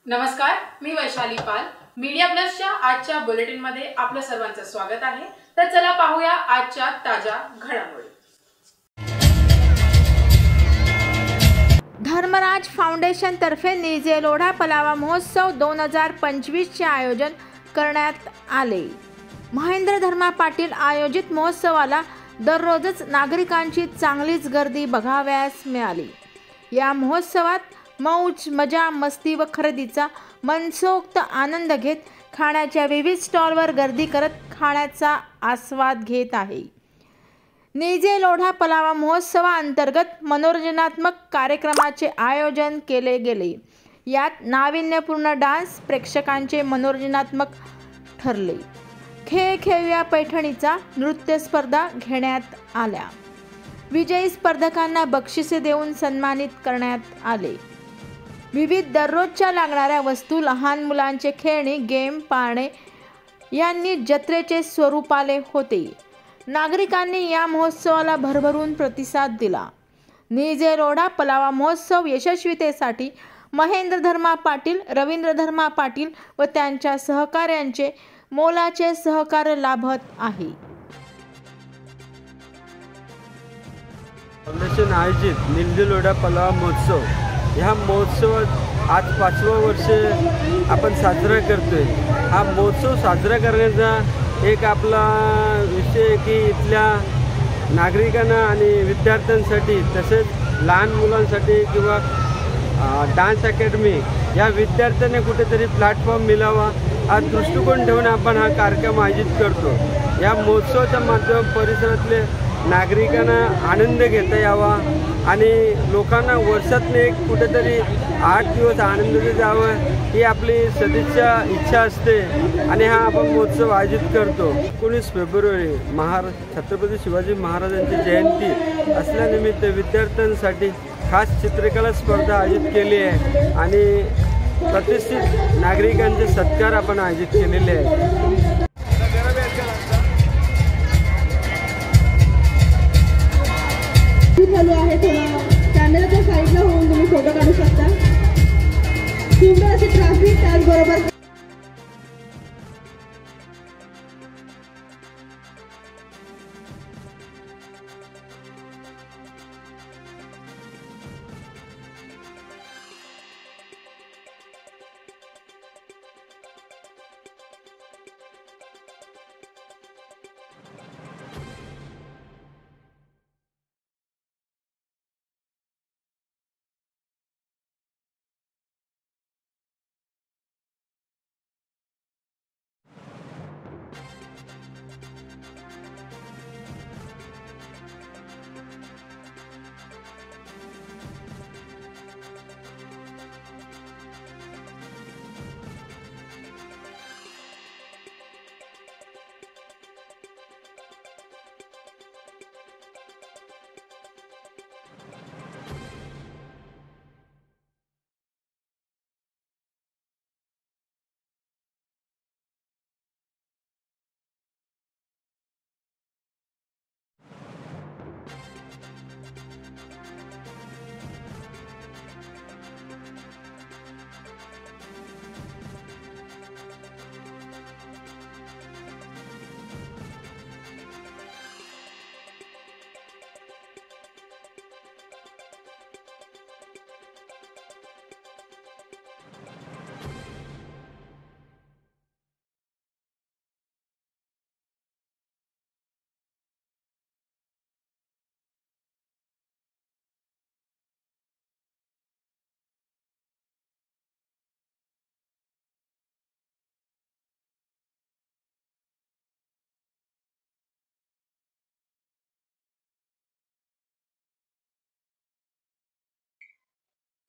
नमस्कार, मी वैशाली पाल. मीडिया प्लसच्या आजच्या बुलेटिनमध्ये आपलं सर्वांचं स्वागत आहे. तर चला पाहूया आजच्या ताज्या घडामोडी. धर्मराज फाउंडेशन तर्फे निजे लोढा पलावा महोत्सव 2025 चे आयोजन करण्यात आले. महेंद्र धर्मा पाटील आयोजित महोत्सवाला दररोजच नागरिकांची चांगलीच गर्दी बघावयास मिळाली. या महोत्सवात मौज मजा मस्ती व खरेदीचा मनसोक्त आनंद घेत खाण्याच्या विविध स्टॉलवर गर्दी करत खाण्याचा आस्वाद घेत आहे. निजे लोढा पलावा महोत्सवाअंतर्गत मनोरंजनात्मक कार्यक्रमाचे आयोजन केले गेले. यात नाविन्यपूर्ण डान्स प्रेक्षकांचे मनोरंजनात्मक ठरले. खेळ खेळूया पैठणीचा नृत्य स्पर्धा घेण्यात आल्या. विजयी स्पर्धकांना बक्षिसे देऊन सन्मानित करण्यात आले. विविध दररोजच्या लागणाऱ्या वस्तू, लहान मुलांचे खेळणी, गेम, पाळणे यांनी जत्रेचे स्वरूप आले होते. नागरिकांनी या महोत्सवाला भरभरून प्रतिसाद दिला. निजे लोढा पलावा महोत्सव यशस्वीतेसाठी महेंद्र धर्मा पाटील, रवींद्र धर्मा पाटील व त्यांच्या सहकाऱ्यांचे मोलाचे सहकार्य लाभत आहे. फाउंडेशन आयोजित निजे लोढा पलावा महोत्सव ह्या महोत्सवात आज 5वं वर्ष आपण साजरा करतोय. हा महोत्सव साजरा करण्याचा एक आपला विषय की इथल्या नागरिकांना आणि विद्यार्थ्यांसाठी तसेच लहान मुलांसाठी किंवा डान्स अकॅडमी या विद्यार्थ्यांना कुठेतरी प्लॅटफॉर्म मिळावा हा दृष्टिकोन ठेवून आपण हा कार्यक्रम आयोजित करतो. या महोत्सवाच्या माध्यमातून परिसरातले नागरिकांना आनंद घेता यावा आणि लोकांना वर्षातून एक कुठेतरी 8 दिवस आनंदाने जावं ही आपली सदिच्छा इच्छा असते आणि हा आपण महोत्सव आयोजित करतो. 19 फेब्रुवारी छत्रपती शिवाजी महाराजांची जयंती असल्यानिमित्त विद्यार्थ्यांसाठी खास चित्रकला स्पर्धा आयोजित केली आहे आणि प्रतिष्ठित नागरिकांचे सत्कार आपण आयोजित केलेले आहे. चालू आहे. थोडा कॅमेराच्या साईडला होऊन तुम्ही फोटो काढू शकता. सुंदर असे ट्रॅफिक त्याचबरोबर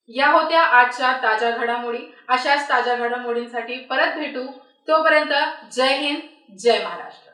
या होत्या आजच्या ताज्या घडामोडी. अशाच ताज्या घडामोडींसाठी परत भेटू. तोपर्यंत जय हिंद, जय महाराष्ट्र.